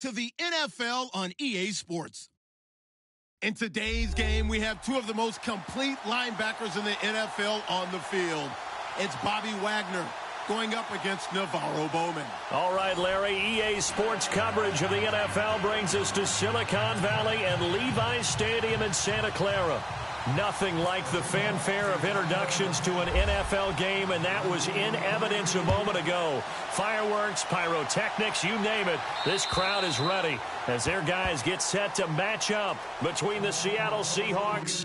to the NFL on EA Sports. In today's game, we have two of the most complete linebackers in the NFL on the field. It's Bobby Wagner going up against Navarro Bowman. All right, Larry, EA Sports coverage of the NFL brings us to Silicon Valley and Levi's Stadium in Santa Clara. Nothing like the fanfare of introductions to an NFL game, and that was in evidence a moment ago. Fireworks, pyrotechnics, you name it. This crowd is ready as their guys get set to match up between the Seattle Seahawks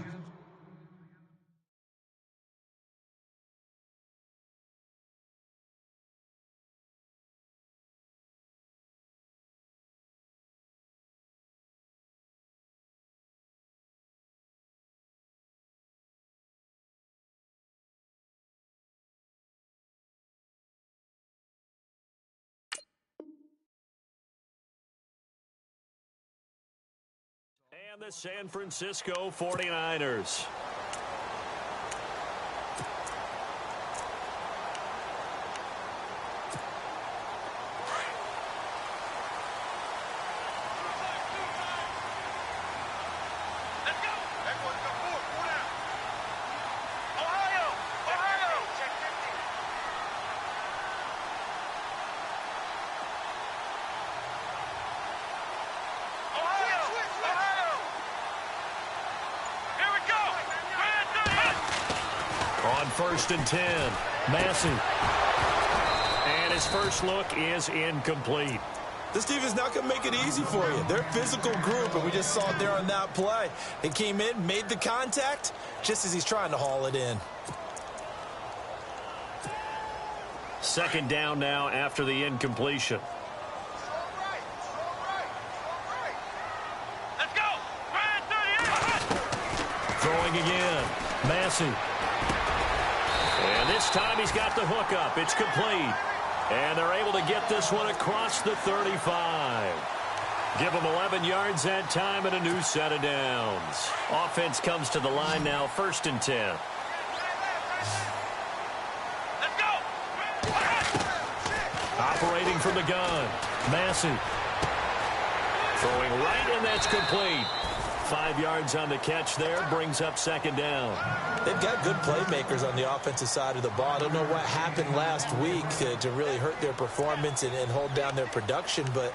and the San Francisco 49ers. On 1st and 10, Massey. And his first look is incomplete. This defense not going to make it easy for you. They're a physical group, and we just saw it there on that play. They came in, made the contact, just as he's trying to haul it in. Second down now after the incompletion. Let's go! Throwing again, Massey. And this time he's got the hook up. It's complete. And they're able to get this one across the 35. Give them 11 yards that time and a new set of downs. Offense comes to the line now, 1st and 10. Let's go! Operating from the gun, Massey. Throwing right, and that's complete. 5 yards on the catch there, brings up 2nd down. They've got good playmakers on the offensive side of the ball. I don't know what happened last week to really hurt their performance and hold down their production, but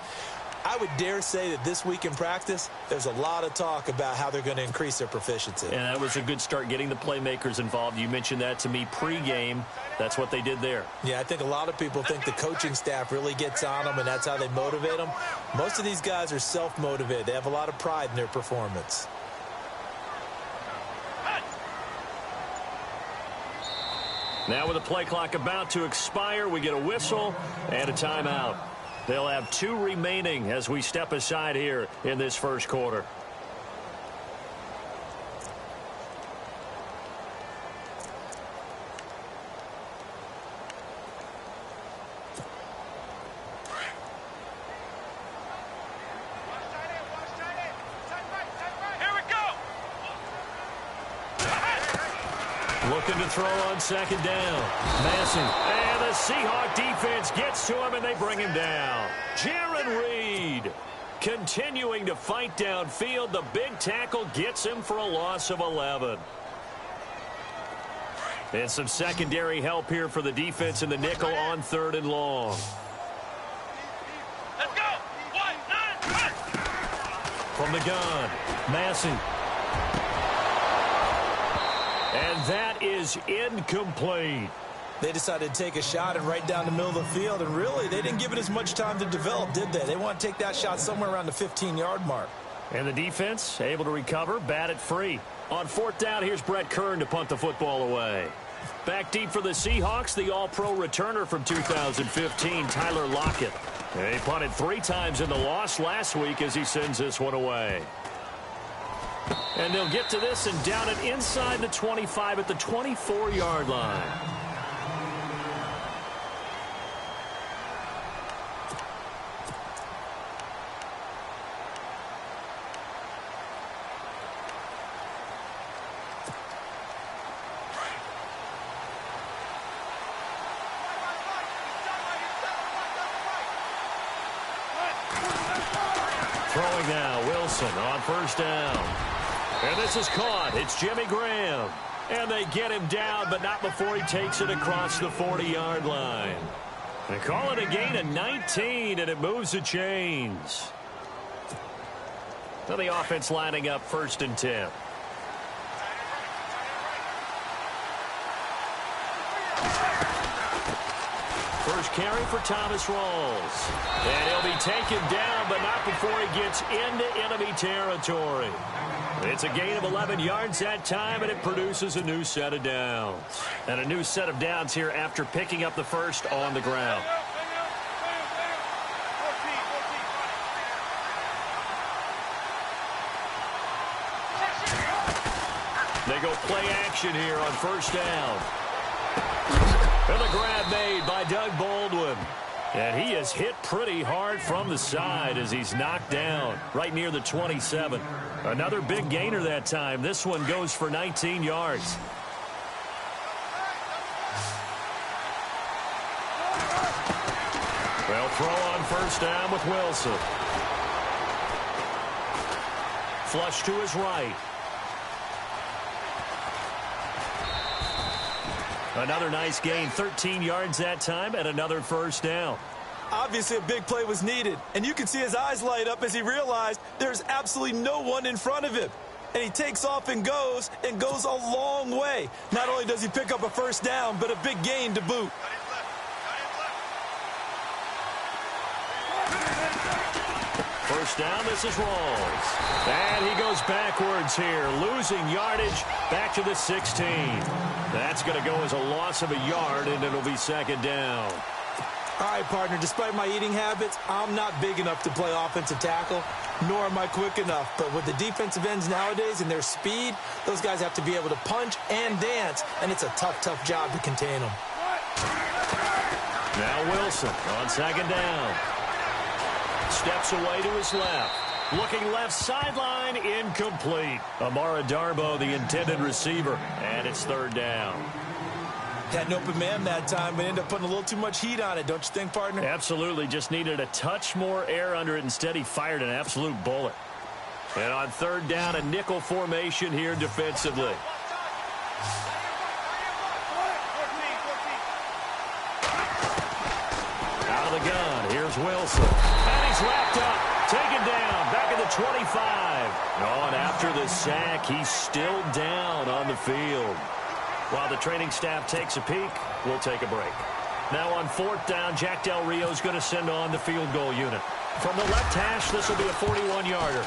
I would dare say that this week in practice, there's a lot of talk about how they're going to increase their proficiency. And that was a good start, getting the playmakers involved. You mentioned that to me pregame. That's what they did there. Yeah, I think a lot of people think the coaching staff really gets on them, and that's how they motivate them. Most of these guys are self-motivated. They have a lot of pride in their performance. Now with the play clock about to expire, we get a whistle and a timeout. They'll have 2 remaining as we step aside here in this first quarter. Looking to throw on 2nd down. Massey. And the Seahawk defense gets to him, and they bring him down. Jaron Reed continuing to fight downfield. The big tackle gets him for a loss of 11. And some secondary help here for the defense in the nickel on 3rd and long. Let's go! 1-9-1! From the gun, Massey. And that is incomplete. They decided to take a shot and right down the middle of the field, and really, they didn't give it as much time to develop, did they? They want to take that shot somewhere around the 15-yard mark. And the defense able to recover, bat it free. On 4th down, here's Brett Kern to punt the football away. Back deep for the Seahawks, the all-pro returner from 2015, Tyler Lockett. And he punted 3 times in the loss last week as he sends this one away. And they'll get to this and down it inside the 25 at the 24-yard line. Throwing now, Wilson on first down. And this is caught. It's Jimmy Graham. And they get him down, but not before he takes it across the 40-yard line. They call it a gain of 19, and it moves the chains. So the offense lining up 1st and 10. First carry for Thomas Rawls. And he'll be taken down, but not before he gets into enemy territory. It's a gain of 11 yards that time, and it produces a new set of downs. And a new set of downs here after picking up the first on the ground. They go play action here on first down. And the grab made by Doug Baldwin. And he is hit pretty hard from the side as he's knocked down right near the 27. Another big gainer that time. This one goes for 19 yards. They'll throw on first down with Wilson. Flush to his right. Another nice gain, 13 yards that time, and another first down. Obviously, a big play was needed, and you can see his eyes light up as he realized there's absolutely no one in front of him. And he takes off and goes a long way. Not only does he pick up a first down, but a big gain to boot. First down, this is Rawls. And he goes backwards here, losing yardage back to the 16. That's going to go as a loss of a yard, and it'll be 2nd down. All right, partner, despite my eating habits, I'm not big enough to play offensive tackle, nor am I quick enough. But with the defensive ends nowadays and their speed, those guys have to be able to punch and dance, and it's a tough, tough job to contain them. Now Wilson on 2nd down. Steps away to his left. Looking left sideline, incomplete. Amara Darbo, the intended receiver, and it's 3rd down. Had an open man that time, but ended up putting a little too much heat on it, don't you think, partner? Absolutely. Just needed a touch more air under it. Instead, he fired an absolute bullet. And on 3rd down, a nickel formation here defensively. Out of the gun, here's Wilson. And he's wrapped up, taken down, back at the 25. Oh, and after the sack, he's still down on the field. While the training staff takes a peek, we'll take a break. Now on 4th down, Jack Del Rio's going to send on the field goal unit. From the left hash, this will be a 41-yarder.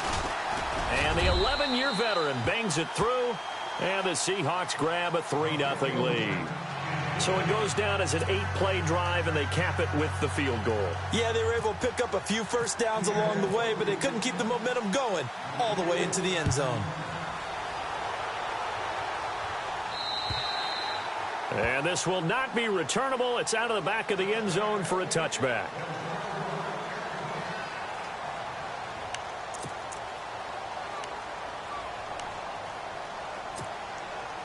And the 11-year veteran bangs it through, and the Seahawks grab a 3-0 lead. So it goes down as an 8-play drive, and they cap it with the field goal. Yeah, they were able to pick up a few first downs along the way, but they couldn't keep the momentum going all the way into the end zone. And this will not be returnable. It's out of the back of the end zone for a touchback.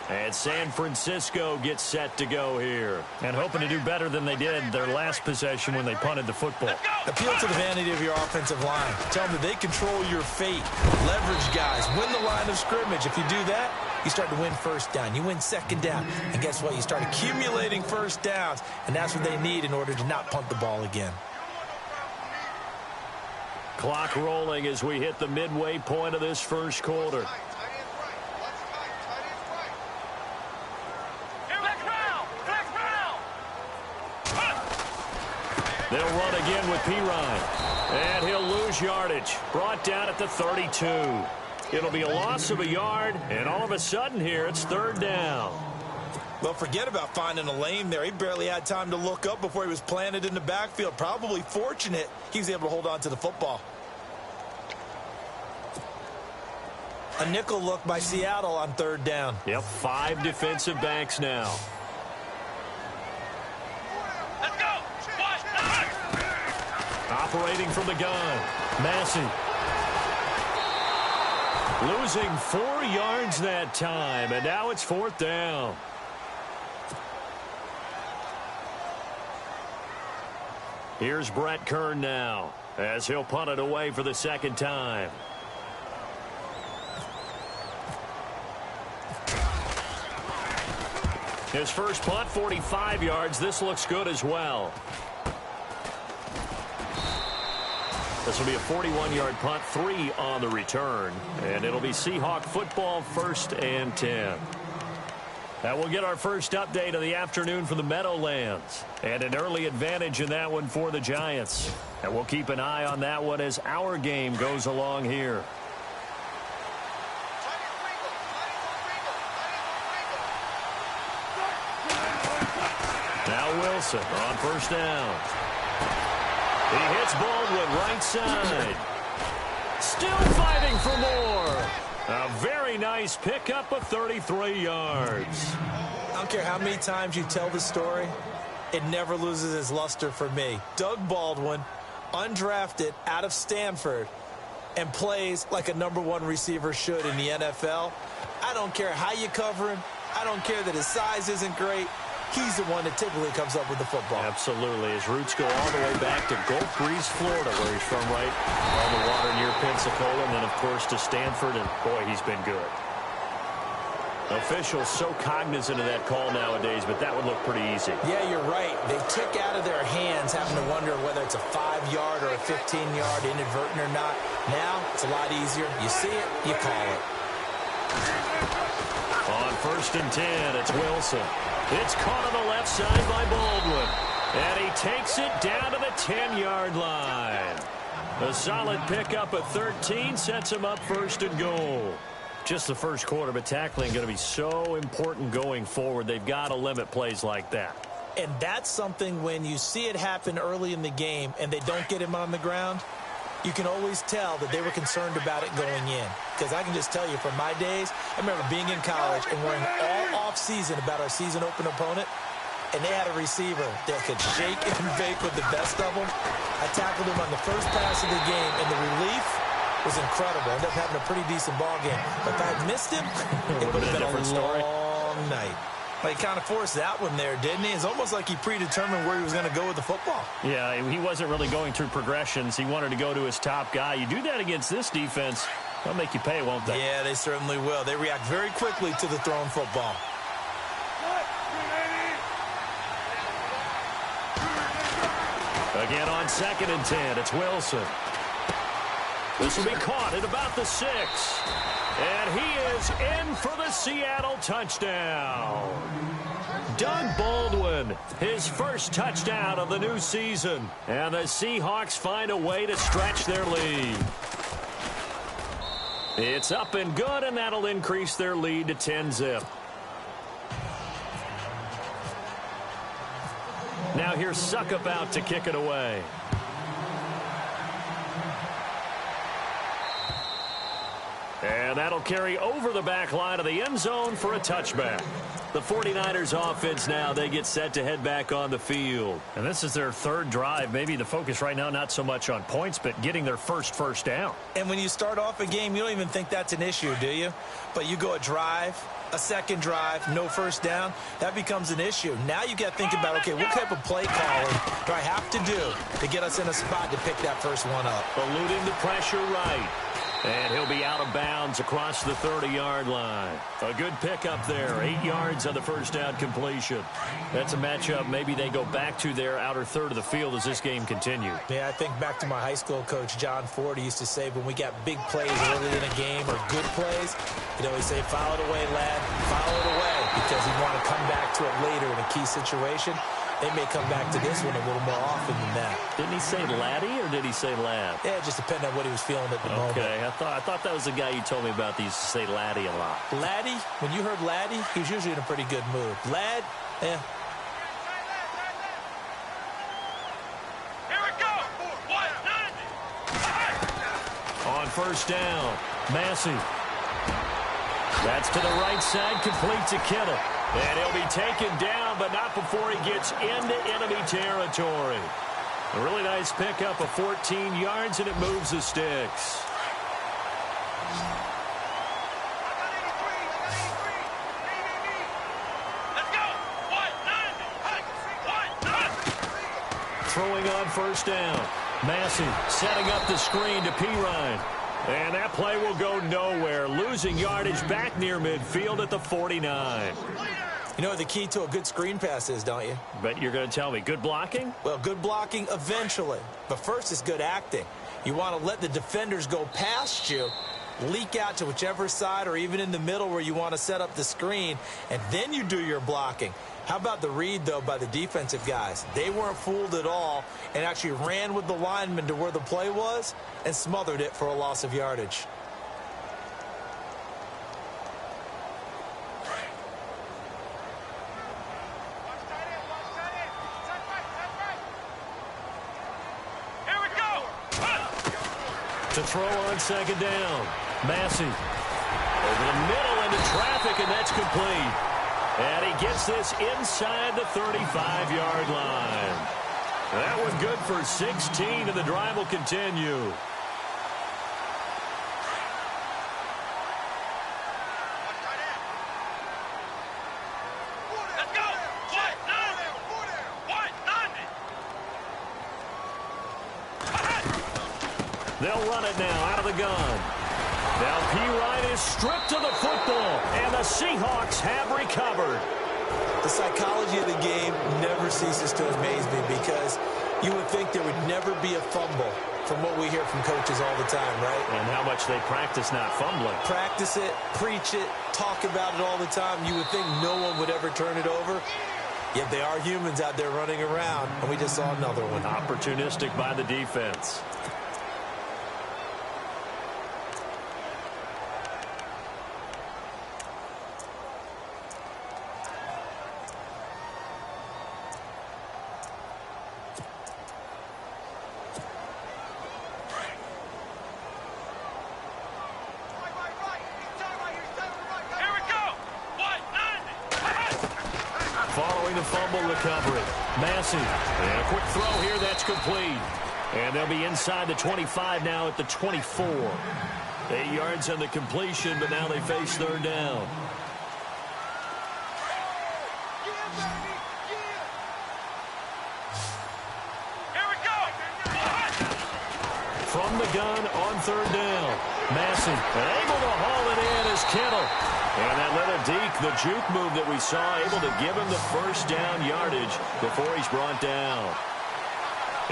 And San Francisco gets set to go here. And hoping to do better than they did their last possession when they punted the football. Appeal to the vanity of your offensive line. Tell them that they control your fate. Leverage guys. Win the line of scrimmage. If you do that, you start to win first down. You win 2nd down. And guess what? You start accumulating first downs. And that's what they need in order to not punt the ball again. Clock rolling as we hit the midway point of this first quarter. They'll run again with Pirine. And he'll lose yardage. Brought down at the 32. It'll be a loss of a yard, and all of a sudden here, it's 3rd down. Well, forget about finding a lane there. He barely had time to look up before he was planted in the backfield. Probably fortunate he was able to hold on to the football. A nickel look by Seattle on 3rd down. Yep, 5 defensive backs now. Let's go. Operating from the gun, Massey. Losing 4 yards that time, and now it's 4th down. Here's Brett Kern now as he'll punt it away for the second time. His first punt, 45 yards. This looks good as well. This will be a 41-yard punt, 3 on the return. And it'll be Seahawk football, 1st and 10. That will get our first update of the afternoon from the Meadowlands. And an early advantage in that one for the Giants. And we'll keep an eye on that one as our game goes along here. Now Wilson on first down. He hits Baldwin right side. Still fighting for more. A very nice pickup of 33 yards. I don't care how many times you tell the story, it never loses its luster for me. Doug Baldwin, undrafted out of Stanford, and plays like a #1 receiver should in the NFL. I don't care how you cover him. I don't care that his size isn't great. He's the one that typically comes up with the football. Absolutely. His roots go all the way back to Gulf Breeze, Florida, where he's from, right on the water near Pensacola, and then, of course, to Stanford, and, boy, he's been good. Officials so cognizant of that call nowadays, but that would look pretty easy. Yeah, you're right. They took out of their hands having to wonder whether it's a 5-yard or a 15-yard inadvertent or not. Now, it's a lot easier. You see it, you call it. On 1st and 10, it's Wilson. It's caught on the left side by Baldwin. And he takes it down to the 10-yard line. A solid pickup at 13 sets him up 1st and goal. Just the first quarter, but tackling going to be so important going forward. They've got to limit plays like that. And that's something when you see it happen early in the game and they don't get him on the ground, you can always tell that they were concerned about it going in. Because I can just tell you from my days, I remember being in college and worrying all off-season about our season open opponent, and they had a receiver that could shake and bake with the best of them. I tackled him on the first pass of the game, and the relief was incredible. Ended up having a pretty decent ball game. But if I had missed him, it would have been a long night. But he kind of forced that one there, didn't he? It's almost like he predetermined where he was going to go with the football. Yeah, he wasn't really going through progressions. He wanted to go to his top guy. You do that against this defense, they'll make you pay, won't they? Yeah, they certainly will. They react very quickly to the thrown football. Again on 2nd and 10, it's Wilson. This will be caught at about the 6. And he is in for the Seattle touchdown. Doug Baldwin, his first touchdown of the new season. And the Seahawks find a way to stretch their lead. It's up and good, and that'll increase their lead to 10-zip. Now here's Suckup out to kick it away. And that'll carry over the back line of the end zone for a touchback. The 49ers offense now, they get set to head back on the field. And this is their 3rd drive. Maybe the focus right now not so much on points, but getting their first down. And when you start off a game, you don't even think that's an issue, do you? But you go a drive, a 2nd drive, no first down, that becomes an issue. Now you got to think about, okay, what type of play calling do I have to do to get us in a spot to pick that first one up? Eluding the pressure right. And he'll be out of bounds across the 30-yard line. A good pickup there. 8 yards on the first down completion. That's a matchup maybe they go back to their outer third of the field as this game continues. Yeah, I think back to my high school coach, John Ford. He used to say when we got big plays early in a game or good plays, he'd always say, file it away, lad. File it away, because he'd want to come back to it later in a key situation. They may come back to this one a little more often than that. Didn't he say laddie or did he say lad? Yeah, it just depended on what he was feeling at the moment. Okay, I thought that was the guy you told me about. He used to say laddie a lot. Laddie, when you heard laddie, he was usually in a pretty good mood. Lad, Here we go. 190. On first down, Massey. That's to the right side, complete to Kittle. And he'll be taken down, but not before he gets into enemy territory. A really nice pickup of 14 yards, and it moves the sticks. Let's go. 190. throwing on first down. Massey setting up the screen to Pirine. And that play will go nowhere, losing yardage back near midfield at the 49. You know what the key to a good screen pass is, don't you? Bet you're going to tell me good blocking? Well, good blocking eventually. But first is good acting. You want to let the defenders go past you, leak out to whichever side or even in the middle where you want to set up the screen, and then you do your blocking. How about the read, though, by the defensive guys? They weren't fooled at all and actually ran with the lineman to where the play was and smothered it for a loss of yardage. Here we go. To throw on second down. Massey over the middle into traffic, and that's complete. And he gets this inside the 35-yard line. That one good for 16, and the drive will continue. Let's go. They'll run it now out of the gun. Now Pirine is stripped of the football, and the Seahawks have recovered. The psychology of the game never ceases to amaze me because you would think there would never be a fumble from what we hear from coaches all the time, right? And how much they practice not fumbling. Practice it, preach it, talk about it all the time. You would think no one would ever turn it over. Yet they are humans out there running around, and we just saw another one. Opportunistic by the defense. Following the fumble recovery. Massey. And a quick throw here. That's complete. And they'll be inside the 25 now at the 24. 8 yards on the completion, but now they face third down. Here we go. From the gun on third down. Massey able to haul it in as Kittle. And that little deke, the juke move that we saw, able to give him the first down yardage before he's brought down.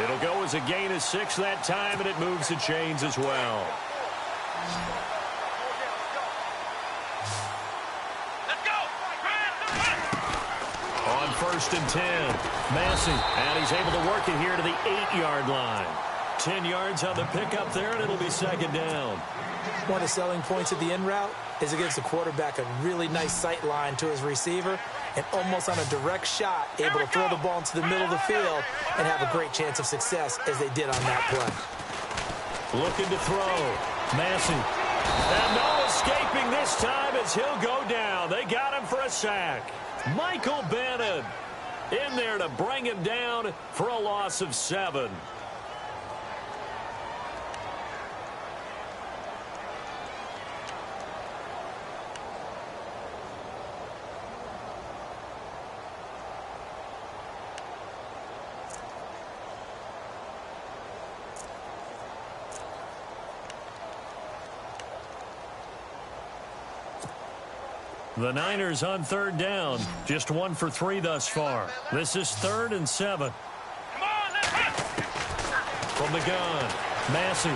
It'll go as a gain of 6 that time, and it moves the chains as well. Let's go. On first and 10, Massey, and he's able to work it here to the 8-yard line. 10 yards on the pickup there, and it'll be second down. One of the selling points of the in route is it gives the quarterback a really nice sight line to his receiver and almost on a direct shot able to throw the ball into the middle of the field and have a great chance of success as they did on that play. Looking to throw. Massey. And no escaping this time as he'll go down. They got him for a sack. Michael Bannon in there to bring him down for a loss of 7. The Niners on third down. Just 1 for 3 thus far. This is 3rd and 7. Come on, let's hit. From the gun, Massey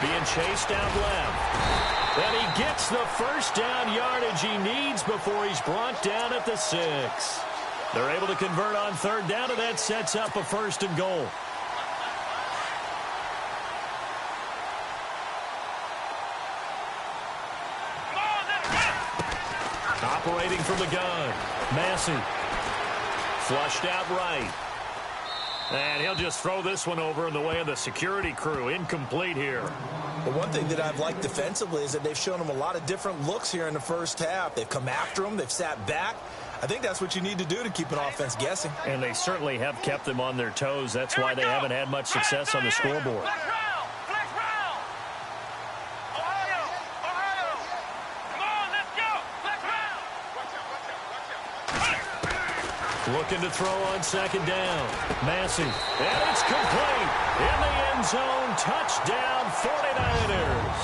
being chased out left. And he gets the first down yardage he needs before he's brought down at the 6. They're able to convert on third down, and that sets up a 1st and goal. Operating from the gun. Massey. Flushed out right. And he'll just throw this one over in the way of the security crew. Incomplete here. Well, one thing that I've liked defensively is that they've shown him a lot of different looks here in the first half. They've come after him. They've sat back. I think that's what you need to do to keep an offense guessing. And they certainly have kept them on their toes. That's why they haven't had much success on the scoreboard. Flex round. Flex round. Ohio. Ohio. Come on, let's go. Flex round. Looking to throw on second down. Massey. And it's complete. In the end zone. Touchdown 49ers.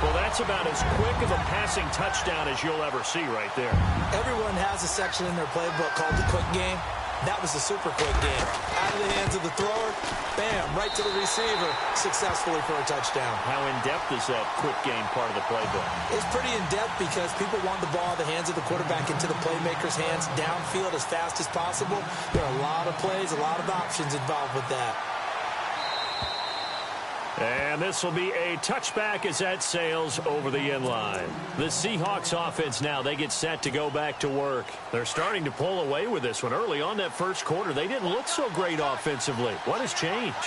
Well, that's about as quick of a passing touchdown as you'll ever see right there. Everyone has a section in their playbook called the quick game. That was the super quick game. Out of the hands of the thrower, bam, right to the receiver, successfully for a touchdown. How in-depth is that quick game part of the playbook? It's pretty in-depth because people want the ball in the hands of the quarterback into the playmaker's hands downfield as fast as possible. There are a lot of plays, a lot of options involved with that. And this will be a touchback as that sails over the end line. The Seahawks offense now, they get set to go back to work. They're starting to pull away with this one. Early on that first quarter, they didn't look so great offensively. What has changed?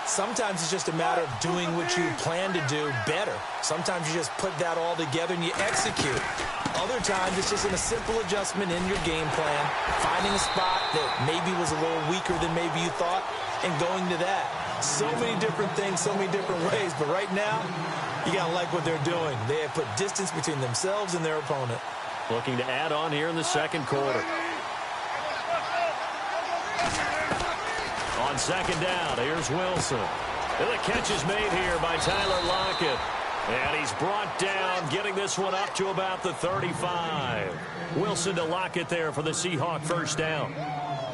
Sometimes it's just a matter of doing what you plan to do better. Sometimes you just put that all together and you execute. Other times it's just a simple adjustment in your game plan, finding a spot that maybe was a little weaker than maybe you thought, and going to that. So many different things, so many different ways, but right now, you got to like what they're doing. They have put distance between themselves and their opponent. Looking to add on here in the second quarter. On second down, here's Wilson. And the catch is made here by Tyler Lockett. And he's brought down, getting this one up to about the 35. Wilson to Lockett there for the Seahawk first down.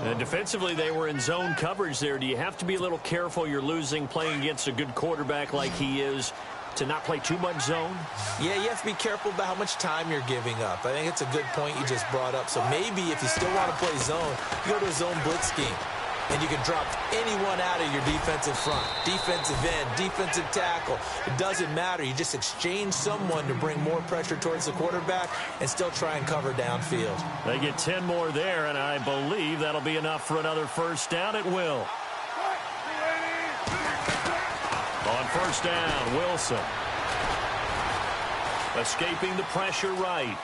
And defensively, they were in zone coverage there. Do you have to be a little careful? You're losing playing against a good quarterback like he is to not play too much zone? Yeah, you have to be careful about how much time you're giving up. I think it's a good point you just brought up. So maybe if you still want to play zone, you go to a zone blitz scheme. And you can drop anyone out of your defensive front, defensive end, defensive tackle. It doesn't matter. You just exchange someone to bring more pressure towards the quarterback and still try and cover downfield. They get 10 more there, and I believe that'll be enough for another first down. It will. On first down, Wilson. Escaping the pressure right.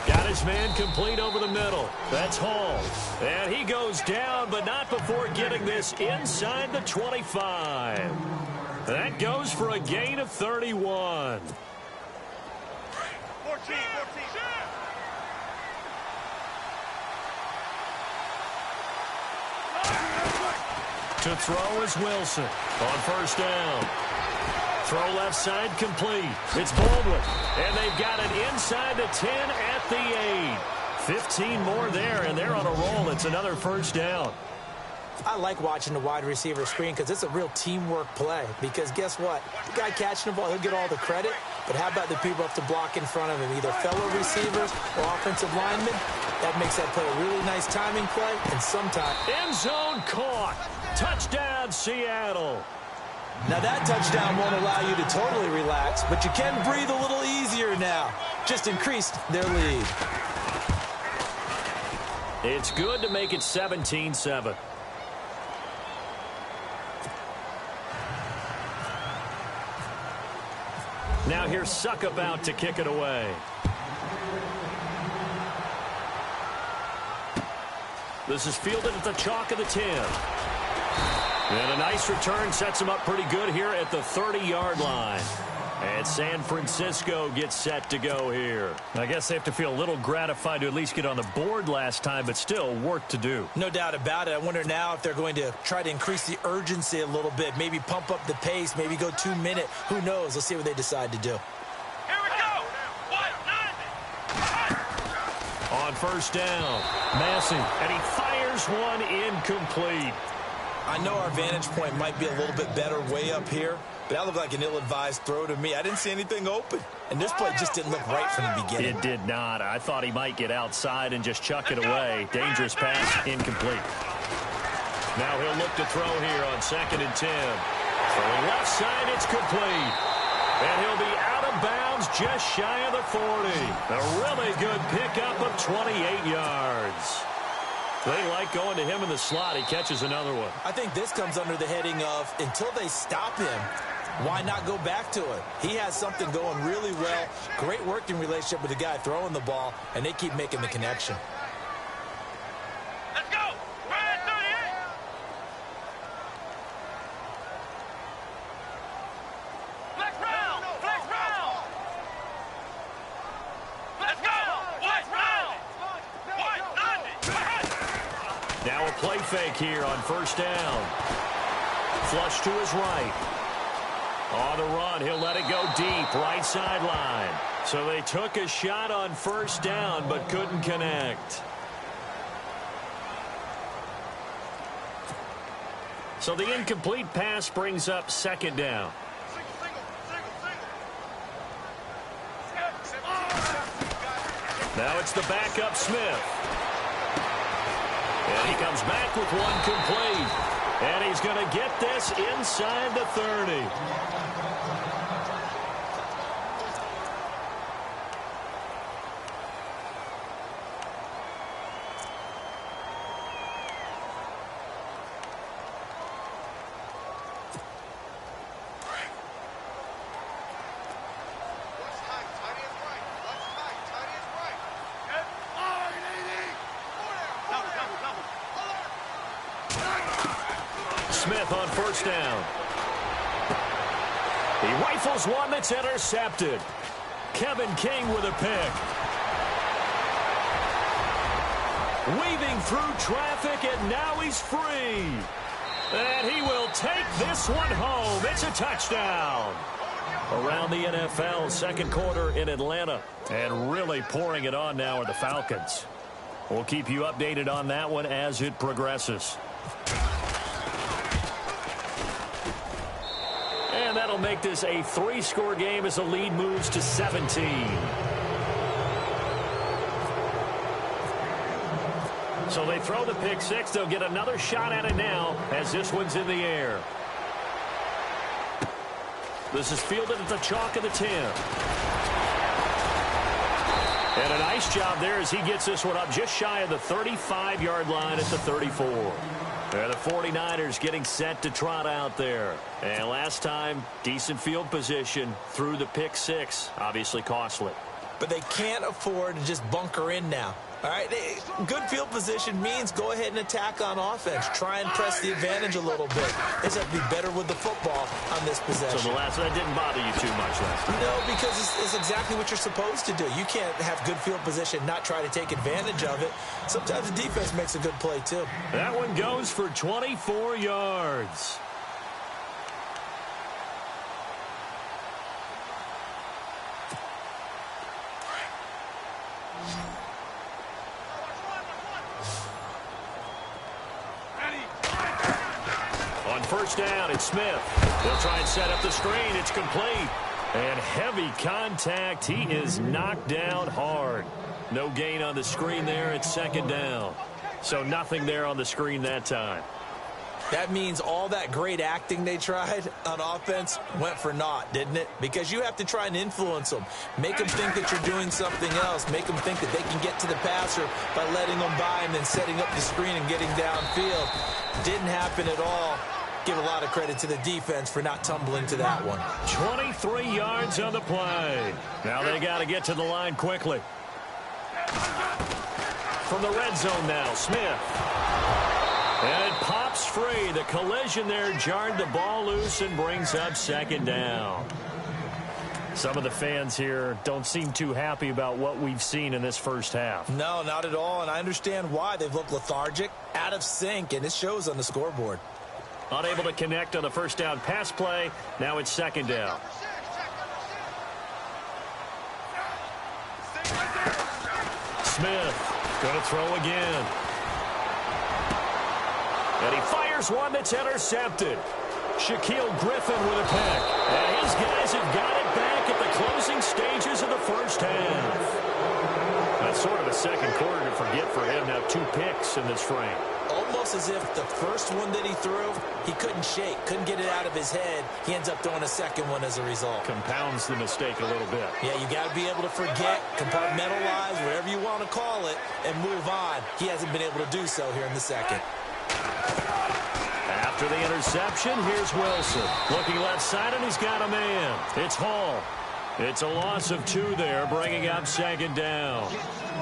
Got his man complete over the middle. That's Hall. And he goes down, but not before getting this inside the 25. That goes for a gain of 31. 14. To throw is Wilson on first down. Throw left side complete. It's Baldwin. And they've got it inside the 10 at the 8. 15 more there, and they're on a roll. It's another first down. I like watching the wide receiver screen because it's a real teamwork play. Because guess what? The guy catching the ball, he'll get all the credit. But how about the people up to block in front of him, either fellow receivers or offensive linemen? That makes that play a really nice timing play, and sometimes... End zone caught. Touchdown, Seattle. Now that touchdown won't allow you to totally relax, but you can breathe a little easier now. Just increased their lead. It's good to make it 17-7. Now here's Suckup out to kick it away. This is fielded at the chalk of the 10. And a nice return sets him up pretty good here at the 30-yard line. And San Francisco gets set to go here. I guess they have to feel a little gratified to at least get on the board last time, but still work to do. No doubt about it. I wonder now if they're going to try to increase the urgency a little bit, maybe pump up the pace, maybe go 2 minute. Who knows? Let's see what they decide to do. Here we go. On first down, Massey, and he fires one incomplete. I know our vantage point might be a little bit better way up here, but that looked like an ill-advised throw to me. I didn't see anything open, and this play just didn't look right from the beginning. It did not. I thought he might get outside and just chuck it away. Dangerous pass, incomplete. Now he'll look to throw here on 2nd and 10. For the left side, it's complete. And he'll be out of bounds just shy of the 40. A really good pickup of 28 yards. They like going to him in the slot. He catches another one. I think this comes under the heading of, until they stop him, why not go back to it? He has something going really well. Great working relationship with the guy throwing the ball, and they keep making the connection. Let's go. Ryan 38. Flex round. Flex round. Let's go. Flex round. play fake here on first down. Flush to his right. On the run, he'll let it go deep, right sideline. So they took a shot on first down, but couldn't connect. So the incomplete pass brings up second down. Now it's the backup Smith. And he comes back with one complete. And he's going to get this inside the 30. Smith on first down. He rifles one that's intercepted. Kevin King with a pick. Weaving through traffic, and now he's free. And he will take this one home. It's a touchdown. Around the NFL, second quarter in Atlanta. And really pouring it on now are the Falcons. We'll keep you updated on that one as it progresses. And that'll make this a 3-score game as the lead moves to 17. So they throw the pick six. They'll get another shot at it now as this one's in the air. This is fielded at the chalk of the 10. And a nice job there as he gets this one up just shy of the 35-yard line at the 34. And the 49ers getting set to trot out there. And last time, decent field position through the pick six. Obviously costly. But they can't afford to just bunker in now. All right, good field position means go ahead and attack on offense. Try and press the advantage a little bit. They just have to be better with the football on this possession. So the last one didn't bother you too much last time? No, because it's exactly what you're supposed to do. You can't have good field position, not try to take advantage of it. Sometimes the defense makes a good play, too. That one goes for 24 yards. First down, it's Smith. They'll try and set up the screen. It's complete. And heavy contact. He is knocked down hard. No gain on the screen there. It's second down. So nothing there on the screen that time. That means all that great acting they tried on offense went for naught, didn't it? Because you have to try and influence them. Make them think that you're doing something else. Make them think that they can get to the passer by letting them by and then setting up the screen and getting downfield. Didn't happen at all. Give a lot of credit to the defense for not tumbling to that one. 23 yards on the play. Now they got to get to the line quickly. From the red zone now, Smith. And it pops free. The collision there jarred the ball loose and brings up second down. Some of the fans here don't seem too happy about what we've seen in this first half. No, not at all, and I understand why. They've looked lethargic, out of sync, and it shows on the scoreboard. Unable to connect on the first down pass play. Now it's second down. Smith going to throw again. And he fires one that's intercepted. Shaquille Griffin with a pick. And his guys have got it back at the closing stages of the first half. That's sort of a second quarter to forget for him. Now 2 picks in this frame. Almost as if the first one that he threw, he couldn't shake, couldn't get it out of his head. He ends up throwing a second one as a result. Compounds the mistake a little bit. Yeah, you got to be able to forget, compartmentalize, whatever you want to call it, and move on. He hasn't been able to do so here in the second. After the interception, here's Wilson. Looking left side, and he's got a man. It's Hall. It's a loss of 2 there, bringing up second down.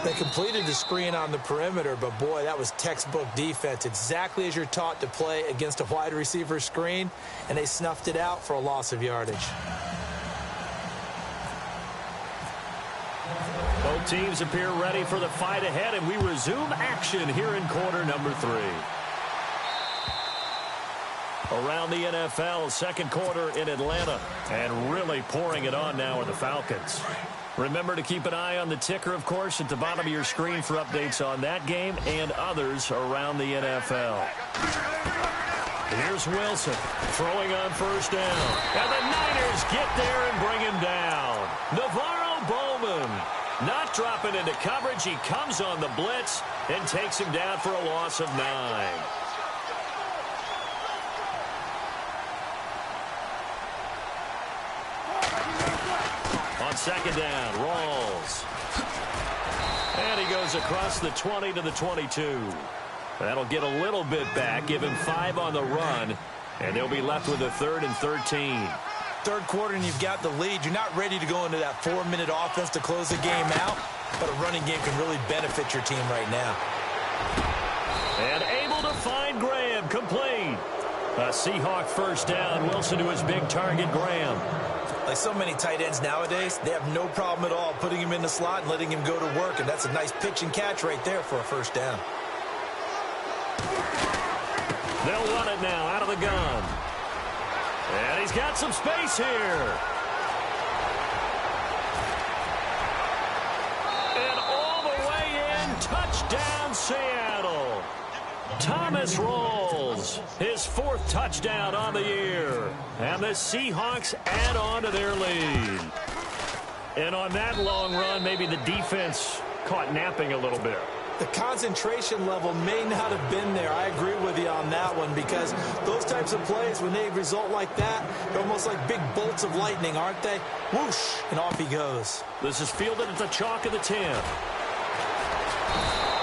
They completed the screen on the perimeter, but boy, that was textbook defense. Exactly as you're taught to play against a wide receiver screen, and they snuffed it out for a loss of yardage. Both teams appear ready for the fight ahead, and we resume action here in quarter number 3. around the NFL. Second quarter in Atlanta. And really pouring it on now are the Falcons. Remember to keep an eye on the ticker, of course, at the bottom of your screen for updates on that game and others around the NFL. Here's Wilson throwing on first down. And the Niners get there and bring him down. Navarro Bowman not dropping into coverage. He comes on the blitz and takes him down for a loss of 9. On second down, Rawls. And he goes across the 20 to the 22. That'll get a little bit back, give him 5 on the run, and they'll be left with a 3rd and 13. Third quarter and you've got the lead. You're not ready to go into that 4-minute offense to close the game out, but a running game can really benefit your team right now. And able to find Graham, complete. A Seahawk first down. Wilson to his big target, Graham. Like so many tight ends nowadays, they have no problem at all putting him in the slot and letting him go to work, and that's a nice pitch and catch right there for a first down. They'll run it now out of the gun. And he's got some space here. And all the way in, touchdown Seattle. Thomas Rawls, his 4th touchdown on the year. And the Seahawks add on to their lead. And on that long run, maybe the defense caught napping a little bit. The concentration level may not have been there. I agree with you on that one, because those types of plays, when they result like that, they're almost like big bolts of lightning, aren't they? Whoosh, and off he goes. This is fielded at the chalk of the 10.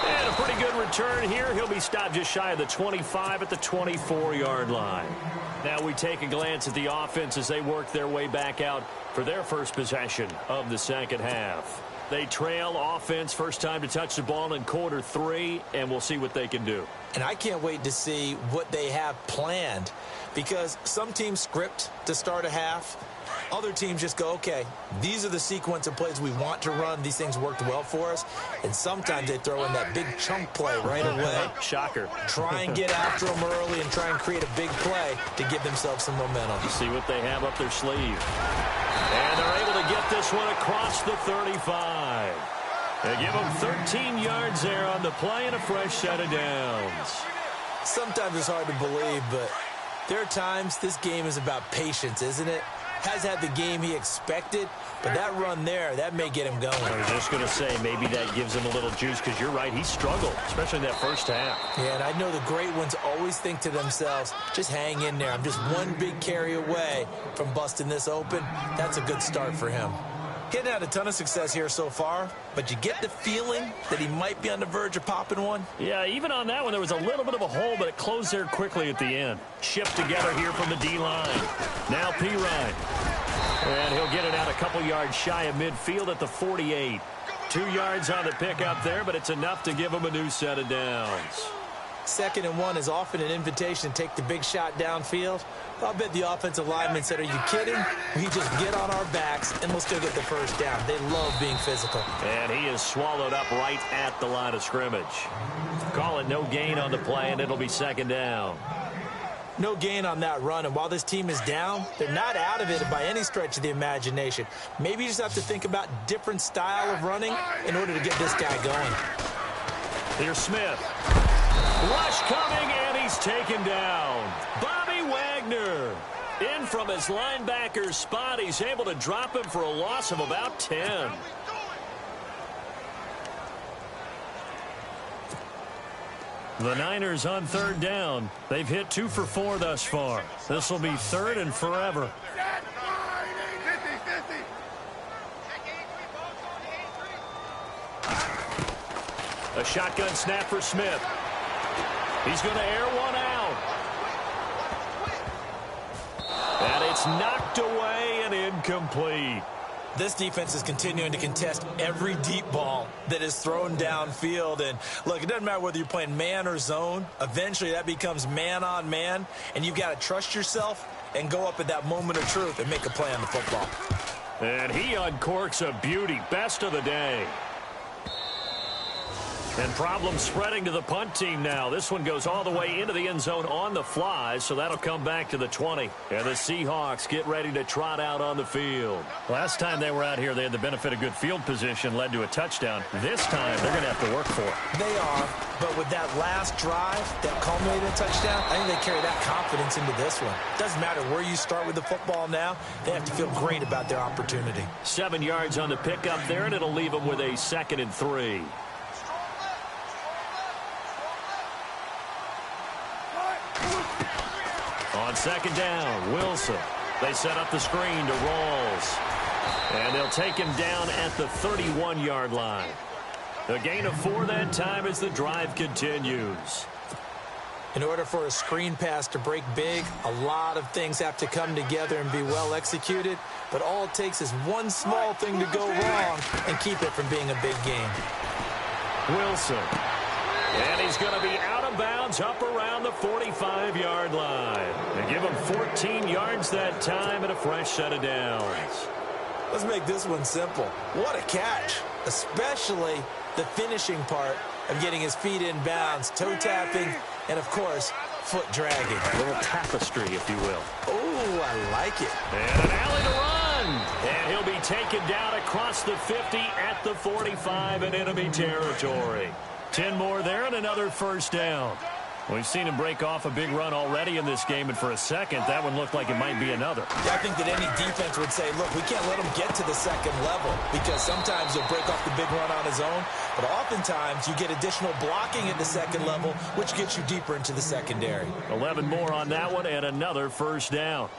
And a pretty good return here. He'll be stopped just shy of the 25 at the 24-yard line. Now we take a glance at the offense as they work their way back out for their first possession of the second half. They trail offense, first time to touch the ball in quarter 3, and we'll see what they can do. And I can't wait to see what they have planned, because some teams script to start a half. Other teams just go, okay, these are the sequence of plays we want to run. These things worked well for us. And sometimes they throw in that big chunk play right away. Shocker. Try and get after them early and try and create a big play to give themselves some momentum. See what they have up their sleeve. And they're able to get this one across the 35. They give them 13 yards there on the play and a fresh set of downs. Sometimes it's hard to believe, but there are times this game is about patience, isn't it? Has had the game he expected, but that run there, that may get him going. I was just going to say, maybe that gives him a little juice, because you're right, he struggled, especially in that first half. Yeah, and I know the great ones always think to themselves, just hang in there. I'm just one big carry away from busting this open. That's a good start for him. He hadn't had a ton of success here so far, but you get the feeling that he might be on the verge of popping one. Yeah, even on that one, there was a little bit of a hole, but it closed there quickly at the end. Shipped together here from the D-line. Now Pirine. And he'll get it out a couple yards shy of midfield at the 48. 2 yards on the pickup there, but it's enough to give him a new set of downs. 2nd and 1 is often an invitation to take the big shot downfield. I'll bet the offensive lineman said, are you kidding? We just get on our backs and we'll still get the first down. They love being physical. And he is swallowed up right at the line of scrimmage. Call it no gain on the play, and it'll be 2nd down. No gain on that run, and while this team is down, they're not out of it by any stretch of the imagination. Maybe you just have to think about different style of running in order to get this guy going. Here's Smith. Rush coming, and he's taken down. Bobby Wagner in from his linebacker's spot. He's able to drop him for a loss of about 10. The Niners on 3rd down. They've hit 2 for 4 thus far. This will be 3rd and forever. A shotgun snap for Smith. He's going to air one out. And it's knocked away and incomplete. This defense is continuing to contest every deep ball that is thrown downfield. And, look, it doesn't matter whether you're playing man or zone. Eventually, that becomes man-on-man, and you've got to trust yourself and go up at that moment of truth and make a play on the football. And he uncorks a beauty. Best of the day. And problems spreading to the punt team now. This one goes all the way into the end zone on the fly, so that'll come back to the 20. And the Seahawks get ready to trot out on the field. Last time they were out here, they had the benefit of good field position, led to a touchdown. This time, they're going to have to work for it. They are, but with that last drive that culminated in a touchdown, I think they carry that confidence into this one. Doesn't matter where you start with the football now, they have to feel great about their opportunity. 7 yards on the pickup there, and it'll leave them with a 2nd and 3. On 2nd down, Wilson. They set up the screen to Rawls. And they'll take him down at the 31-yard line. A gain of 4 that time as the drive continues. In order for a screen pass to break big, a lot of things have to come together and be well executed. But all it takes is one small thing to go wrong and keep it from being a big game. Wilson. And he's going to be out of bounds up around the 45-yard line. They give him 14 yards that time and a fresh set of downs. Let's make this one simple. What a catch, especially the finishing part of getting his feet in bounds, toe tapping, and, of course, foot dragging. A little tapestry, if you will. Oh, I like it. And an alley to run. And he'll be taken down across the 50 at the 45 in enemy territory. 10 more there and another first down. We've seen him break off a big run already in this game, and for a second, that one looked like it might be another. Yeah, I think that any defense would say, look, we can't let him get to the second level because sometimes he'll break off the big run on his own, but oftentimes you get additional blocking at the second level, which gets you deeper into the secondary. 11 more on that one and another first down.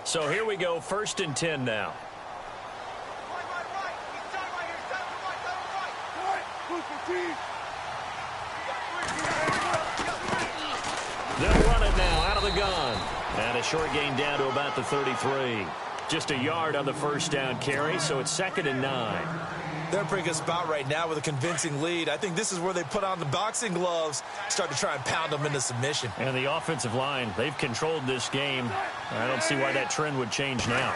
So here we go, 1st and 10 now. They'll run it now out of the gun. And a short gain down to about the 33. Just a yard on the first down carry, so it's 2nd and 9. They're in a pretty good spot right now with a convincing lead. I think this is where they put on the boxing gloves, start to try and pound them into submission. And the offensive line, they've controlled this game. I don't see why that trend would change now.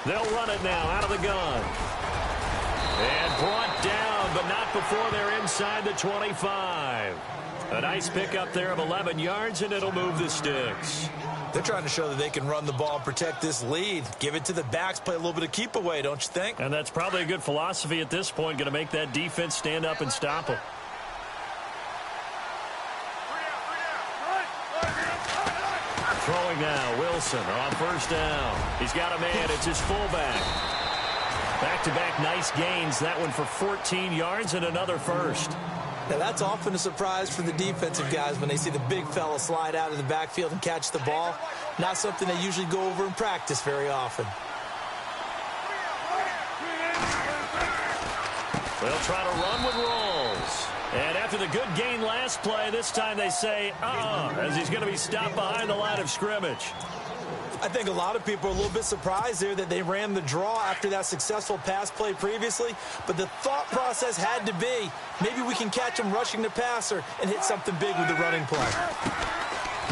They'll run it now out of the gun. And brought down, but not before they're inside the 25. A nice pickup there of 11 yards, and it'll move the sticks. They're trying to show that they can run the ball and protect this lead. Give it to the backs, play a little bit of keep away, don't you think? And that's probably a good philosophy at this point, going to make that defense stand up and stop them. Throwing now, Wilson on first down. He's got a man, it's his fullback. Back-to-back nice gains, that one for 14 yards and another first. Now, that's often a surprise for the defensive guys when they see the big fella slide out of the backfield and catch the ball. Not something they usually go over in practice very often. They'll try to run with Rawls. And after the good gain last play, this time they say, as he's going to be stopped behind the line of scrimmage. I think a lot of people are a little bit surprised there that they ran the draw after that successful pass play previously. But the thought process had to be, maybe we can catch him rushing the passer and hit something big with the running play.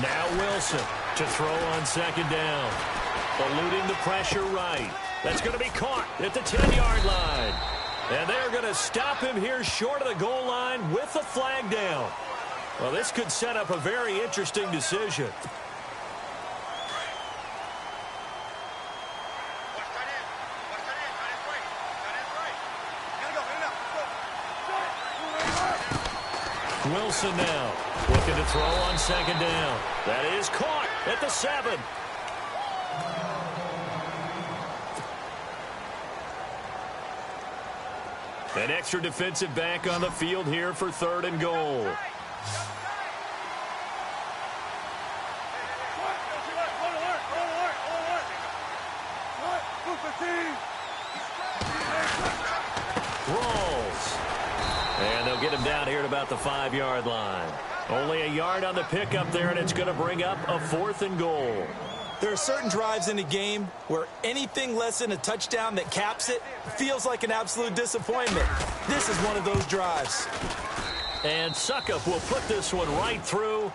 Now Wilson to throw on 2nd down. Eluding the pressure right. That's going to be caught at the 10-yard line. And they're going to stop him here short of the goal line with the flag down. Well, this could set up a very interesting decision. Wilson now looking to throw on 2nd down. That is caught at the 7. An extra defensive back on the field here for 3rd and goal. Rawls. And they'll get him down here at about the 5-yard line. Only a yard on the pickup there, and it's going to bring up a 4th and goal. There are certain drives in a game where anything less than a touchdown that caps it feels like an absolute disappointment. This is one of those drives. And Suckup will put this one right through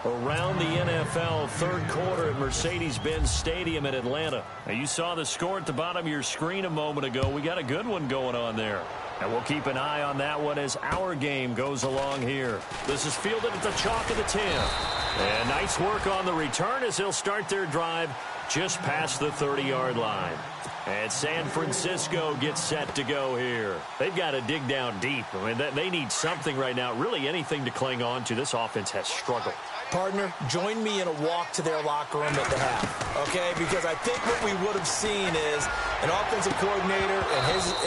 around the NFL 3rd quarter at Mercedes-Benz Stadium in Atlanta. Now, you saw the score at the bottom of your screen a moment ago. We got a good one going on there. And we'll keep an eye on that one as our game goes along here. This is fielded at the chalk of the 10. And nice work on the return as they'll start their drive just past the 30-yard line. And San Francisco gets set to go here. They've got to dig down deep. I mean, they need something right now, really anything to cling on to. This offense has struggled. Partner, join me in a walk to their locker room at the half, okay? Because I think what we would have seen is an offensive coordinator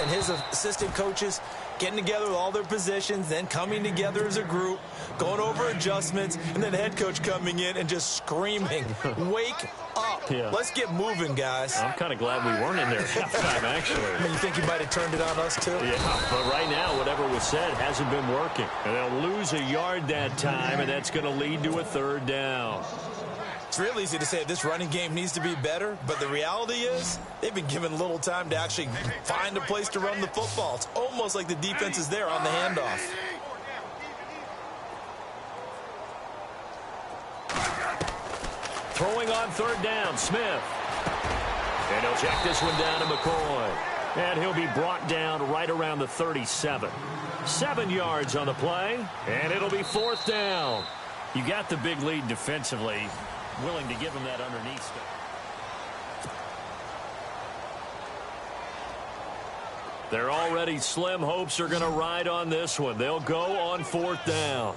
and his assistant coaches getting together with all their positions, then coming together as a group, going over adjustments, and then the head coach coming in and just screaming, wake up. Yeah. Let's get moving, guys. I'm kind of glad we weren't in there halftime, actually. I mean, you think you might have turned it on us, too? Yeah, but right now, whatever was said hasn't been working. And they'll lose a yard that time, and that's going to lead to a third down. It's real easy to say this running game needs to be better, but the reality is they've been given little time to actually find a place to run the football. It's almost like the defense is there on the handoff. Throwing on third down, Smith. And he'll check this one down to McCoy. And he'll be brought down right around the 37. 7 yards on the play, and it'll be fourth down. You got the big lead defensively. Willing to give him that underneath stuff. Their already slim hopes are going to ride on this one. They'll go on fourth down.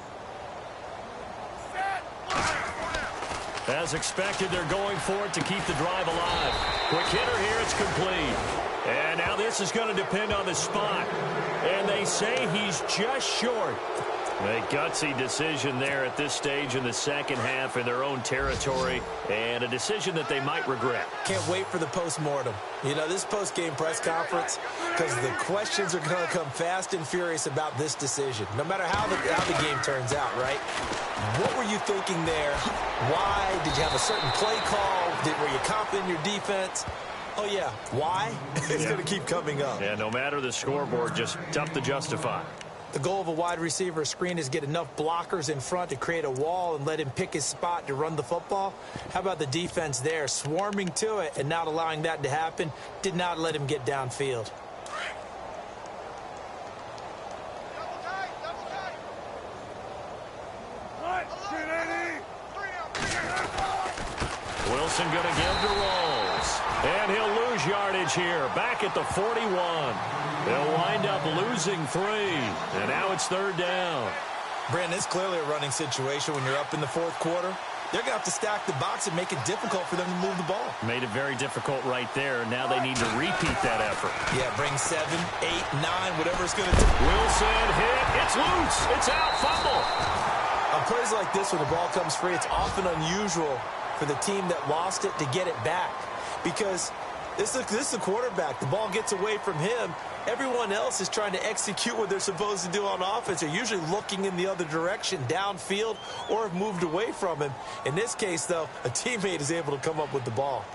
As expected, they're going for it to keep the drive alive. Quick hitter here, it's complete. And now this is going to depend on the spot. And they say he's just short. A gutsy decision there at this stage in the second half in their own territory, and a decision that they might regret. Can't wait for the postmortem. You know, this post-game press conference, because the questions are going to come fast and furious about this decision, no matter how the game turns out, right? What were you thinking there? Why? Did you have a certain play call? Were you confident in your defense? Oh, yeah. Why? It's going to keep coming up. Yeah, no matter the scoreboard, just tough to justify. The goal of a wide receiver screen is get enough blockers in front to create a wall and let him pick his spot to run the football. How about the defense there, swarming to it and not allowing that to happen? Did not let him get downfield. Wilson going to give to Rolls. And he'll lose yardage here, back at the 41. They'll wind up losing 3. And now it's third down. Brandon, it's clearly a running situation when you're up in the fourth quarter. They're going to have to stack the box and make it difficult for them to move the ball. Made it very difficult right there. Now they need to repeat that effort. Yeah, bring 7, 8, 9, whatever it's going to take. Wilson hit. It's loose. It's out. Fumble. On plays like this, when the ball comes free, it's often unusual for the team that lost it to get it back. Because this is the quarterback. The ball gets away from him. Everyone else is trying to execute what they're supposed to do on offense. They're usually looking in the other direction, downfield, or have moved away from him. In this case, though, a teammate is able to come up with the ball.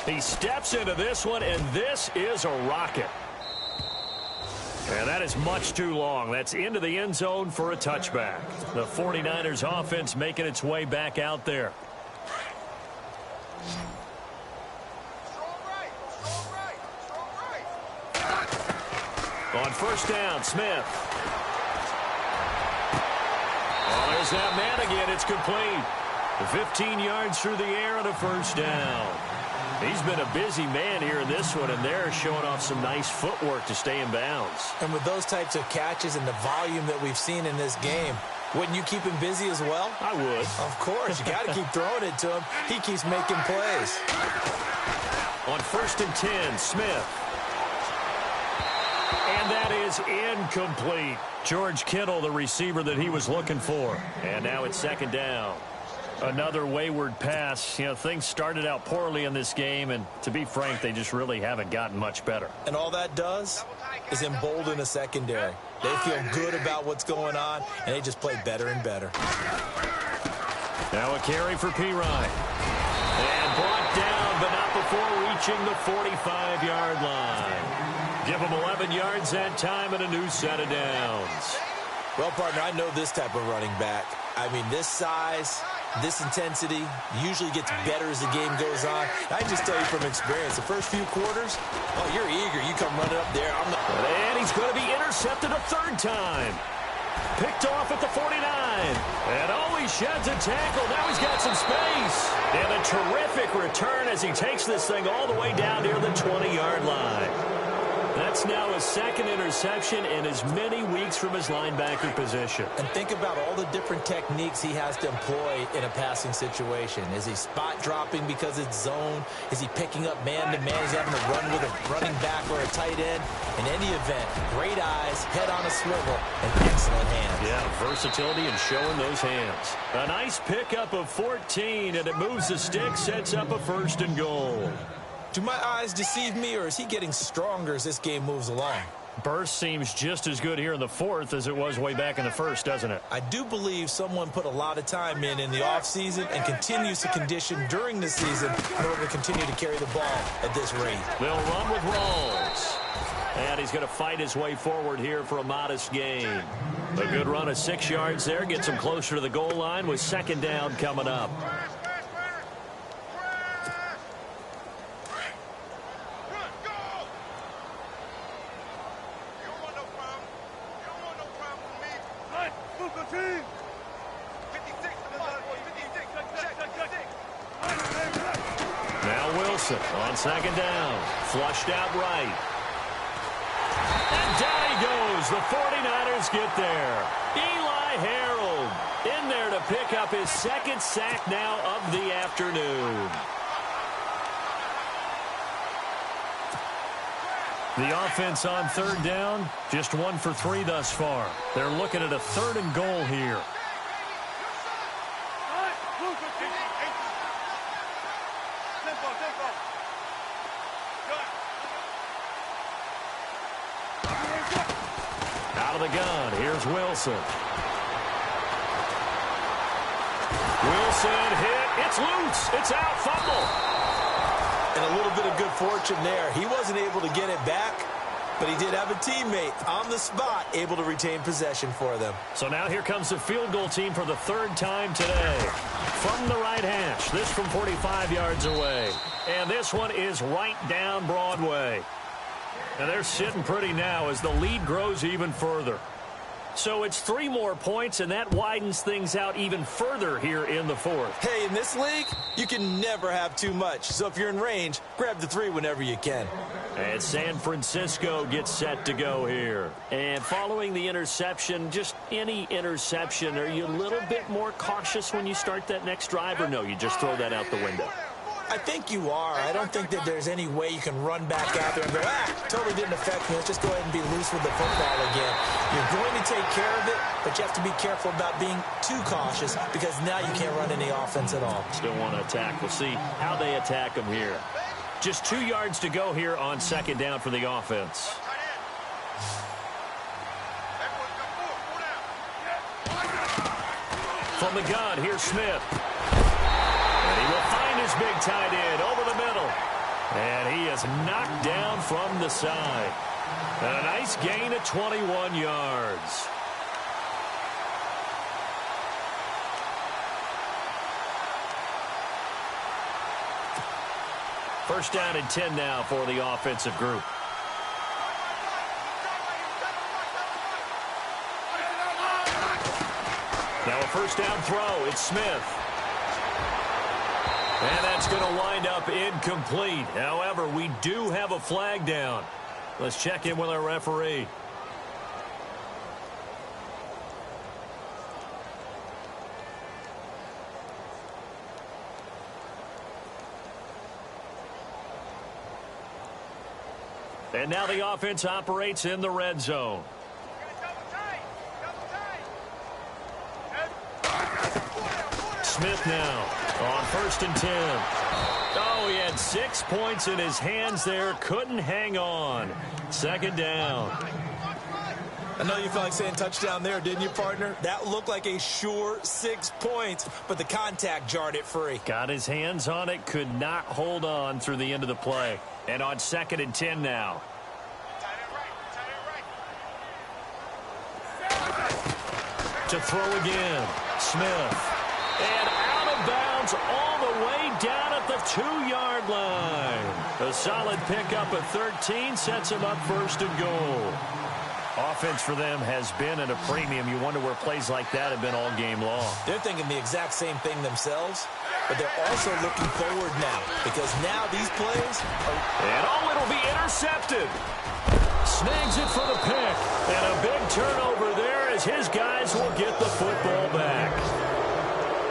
He steps into this one, and this is a rocket. And that is much too long. That's into the end zone for a touchback. The 49ers offense making its way back out there. On first down, Smith. Oh, there's that man again. It's complete. 15 yards through the air and a first down. He's been a busy man here in this one, and they're showing off some nice footwork to stay in bounds. And with those types of catches and the volume that we've seen in this game, wouldn't you keep him busy as well? I would. Of course. You got to keep throwing it to him. He keeps making plays. On first and 10, Smith. And that is incomplete. George Kittle, the receiver that he was looking for. And now it's second down. Another wayward pass. You know, things started out poorly in this game, and to be frank, they just really haven't gotten much better. And all that does is embolden a secondary. They feel good about what's going on, and they just play better and better. Now a carry for Pirine. And brought down, but not before reaching the 45-yard line. Give them 11 yards that time and a new set of downs. Well, partner, I know this type of running back. I mean, this size, This intensity usually gets better as the game goes on. I can just tell you from experience, the first few quarters, oh, you're eager. You come running up there. And he's going to be intercepted a third time. Picked off at the 49. And oh, he sheds a tackle. Now he's got some space. And a terrific return as he takes this thing all the way down near the 20-yard line. That's now his second interception in as many weeks from his linebacker position. And think about all the different techniques he has to employ in a passing situation. Is he spot dropping because it's zone? Is he picking up man-to-man? Is he having to run with a running back or a tight end? In any event, great eyes, head on a swivel, and excellent hands. Yeah, versatility and showing those hands. A nice pickup of 14, and it moves the stick, sets up a 1st and goal. Do my eyes deceive me, or is he getting stronger as this game moves along? Burst seems just as good here in the 4th as it was way back in the 1st, doesn't it? I do believe someone put a lot of time in the offseason and continues to condition during the season in order to continue to carry the ball at this rate. They'll run with Rawls. And he's going to fight his way forward here for a modest gain. A good run of 6 yards there gets him closer to the goal line with 2nd down coming up. On 2nd down, flushed out right. And down he goes. The 49ers get there. Eli Harold in there to pick up his 2nd sack now of the afternoon. The offense on 3rd down, just 1 for 3 thus far. They're looking at a 3rd and goal here. The gun. Here's Wilson. Wilson hit. It's loose. It's out. Fumble. And a little bit of good fortune there. He wasn't able to get it back, but he did have a teammate on the spot able to retain possession for them. So now here comes the field goal team for the 3rd time today. From the right hash. This from 45 yards away. And this one is right down Broadway. And they're sitting pretty now as the lead grows even further. So it's 3 more points, and that widens things out even further here in the 4th. Hey, in this league, you can never have too much. So if you're in range, grab the 3 whenever you can. And San Francisco gets set to go here. And following the interception, just any interception, are you a little bit more cautious when you start that next drive, or no, you just throw that out the window? I think you are. I don't think that there's any way you can run back out there and go, totally didn't affect me. Let's just go ahead and be loose with the football again. You're going to take care of it, but you have to be careful about being too cautious because now you can't run any offense at all. Still want to attack. We'll see how they attack them here. Just 2 yards to go here on 2nd down for the offense. From the gun, here's Smith. And he will find his big tight end over the middle. And he is knocked down from the side. And a nice gain of 21 yards. First down and 10 now for the offensive group. Now a first down throw. It's Smith. And that's going to wind up incomplete. However, we do have a flag down. Let's check in with our referee. And now the offense operates in the red zone. Smith now on 1st and 10. Oh, he had 6 points in his hands there. Couldn't hang on. 2nd down. I know you felt like saying touchdown there, didn't you, partner? That looked like a sure 6 points, but the contact jarred it free. Got his hands on it, could not hold on through the end of the play. And on 2nd and 10 now. To throw again. Smith. And out of bounds all the way down at the 2-yard line. A solid pickup at 13 sets him up first and goal. Offense for them has been at a premium. You wonder where plays like that have been all game long. They're thinking the exact same thing themselves, but they're also looking forward now because now these plays are... And it'll be intercepted. Snags it for the pick. And a big turnover there as his guys will get the football back.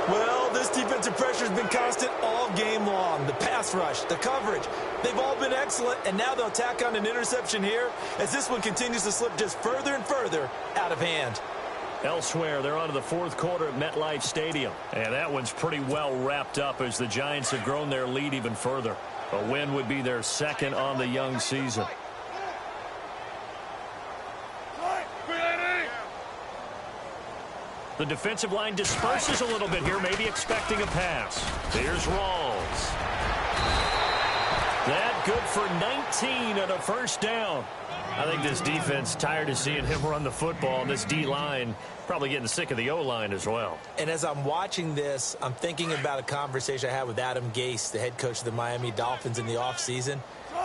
Well, this defensive pressure has been constant all game long. The pass rush, the coverage, they've all been excellent, and now they'll tack on an interception here as this one continues to slip just further and further out of hand. Elsewhere, they're on to the fourth quarter at MetLife Stadium. And that one's pretty well wrapped up as the Giants have grown their lead even further. A win would be their second on the young season. The defensive line disperses a little bit here, maybe expecting a pass. Here's Rawls. That good for 19 and a first down. I think this defense tired of seeing him run the football, and this D-line probably getting sick of the O-line as well. And as I'm watching this, I'm thinking about a conversation I had with Adam Gase, the head coach of the Miami Dolphins in the offseason.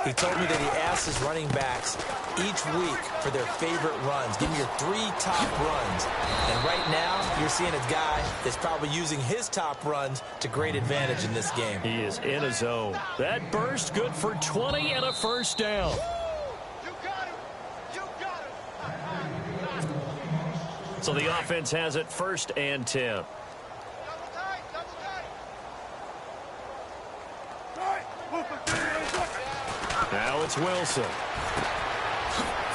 He told me that he asked his running backs each week for their favorite runs. Give me your 3 top runs. And right now, you're seeing a guy that's probably using his top runs to great advantage in this game. He is in his zone. That burst good for 20 and a first down. So the offense has it first and 10. Now it's Wilson.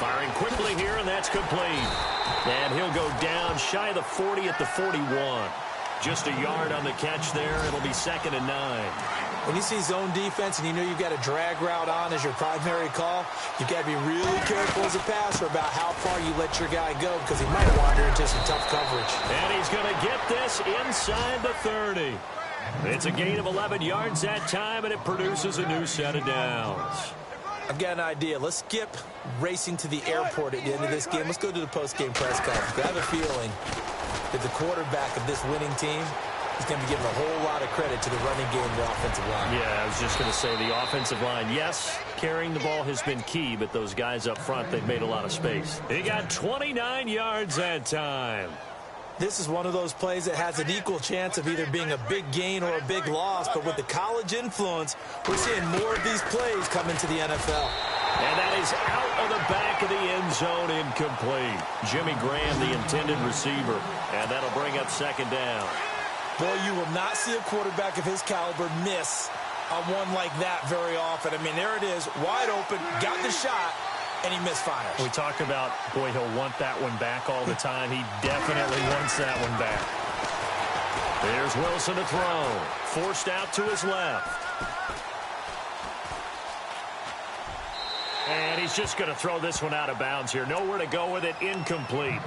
Firing quickly here, and that's complete. And he'll go down shy of the 40 at the 41. Just a yard on the catch there. It'll be 2nd and 9. When you see zone defense and you know you've got a drag route on as your primary call, you've got to be really careful as a passer about how far you let your guy go because he might wander into some tough coverage. And he's going to get this inside the 30. It's a gain of 11 yards that time, and it produces a new set of downs. I've got an idea. Let's skip racing to the airport at the end of this game. Let's go to the post-game press conference. I have a feeling that the quarterback of this winning team is going to be given a whole lot of credit to the running game and the offensive line. Yeah, I was just going to say the offensive line, yes, carrying the ball has been key, but those guys up front, they've made a lot of space. He got 29 yards that time. This is one of those plays that has an equal chance of either being a big gain or a big loss, but with the college influence, we're seeing more of these plays come into the NFL. And that is out of the back of the end zone, incomplete. Jimmy Graham, the intended receiver, and that'll bring up 2nd down. Boy, you will not see a quarterback of his caliber miss on one like that very often. I mean, there it is, wide open, got the shot, and he misfires. We talk about, boy, he'll want that one back all the time. He definitely wants that one back. There's Wilson to throw. Forced out to his left. And he's just going to throw this one out of bounds here. Nowhere to go with it. Incomplete.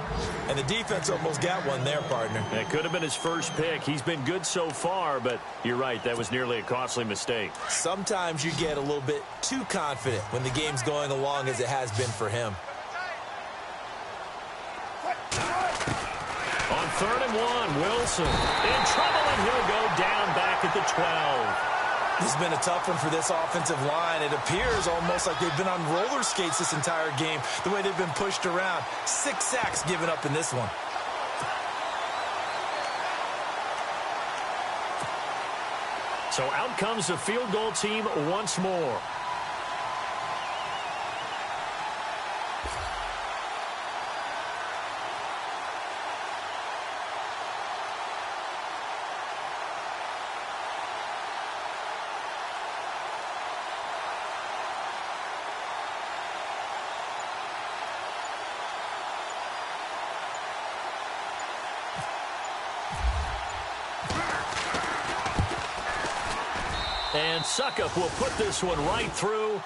And the defense almost got one there, partner. That could have been his first pick. He's been good so far, but you're right. That was nearly a costly mistake. Sometimes you get a little bit too confident when the game's going along as it has been for him. On 3rd and 1, Wilson in trouble, and he'll go down back at the 12. This has been a tough one for this offensive line. It appears almost like they've been on roller skates this entire game, the way they've been pushed around. 6 sacks given up in this one. So out comes the field goal team once more. And Suckup will put this one right through.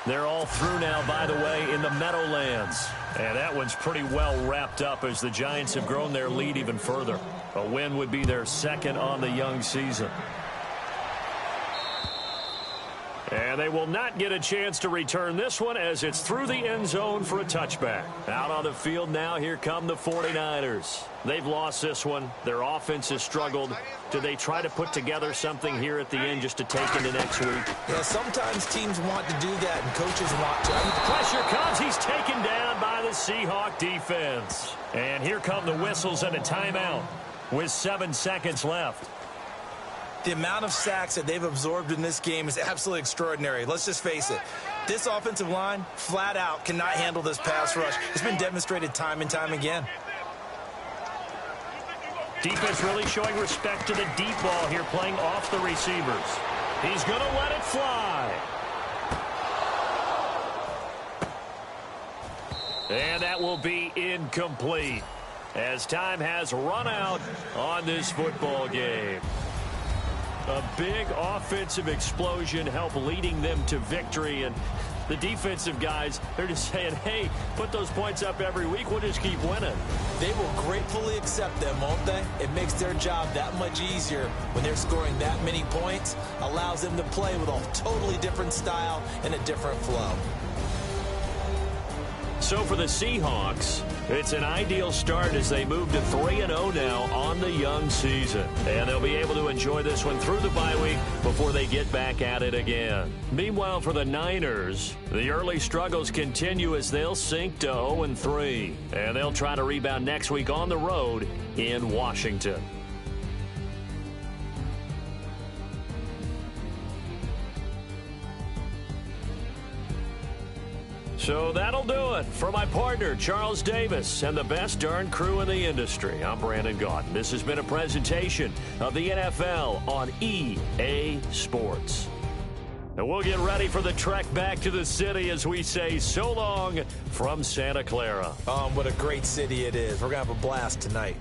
They're all through now, by the way, in the Meadowlands. And that one's pretty well wrapped up as the Giants have grown their lead even further. A win would be their 2nd on the young season. And And they will not get a chance to return this one as it's through the end zone for a touchback. Out on the field now, here come the 49ers. They've lost this one. Their offense has struggled. Do they try to put together something here at the end just to take into next week? Yeah, sometimes teams want to do that and coaches want to. Pressure comes. He's taken down by the Seahawk defense. And here come the whistles and a timeout with 7 seconds left. The amount of sacks that they've absorbed in this game is absolutely extraordinary. Let's just face it. This offensive line, flat out, cannot handle this pass rush. It's been demonstrated time and time again. Defense really showing respect to the deep ball here, playing off the receivers. He's going to let it fly. And that will be incomplete as time has run out on this football game. A big offensive explosion helped leading them to victory, and the defensive guys, they're just saying, hey, put those points up every week, we'll just keep winning. They will gratefully accept them, won't they? It makes their job that much easier when they're scoring that many points, allows them to play with a totally different style and a different flow. So for the Seahawks, it's an ideal start as they move to 3-0 now on the young season. And they'll be able to enjoy this one through the bye week before they get back at it again. Meanwhile, for the Niners, the early struggles continue as they'll sink to 0-3. And they'll try to rebound next week on the road in Washington. So that'll do it for my partner, Charles Davis, and the best darn crew in the industry. I'm Brandon Gaudin. This has been a presentation of the NFL on EA Sports. And we'll get ready for the trek back to the city as we say so long from Santa Clara. What a great city it is. We're going to have a blast tonight.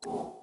You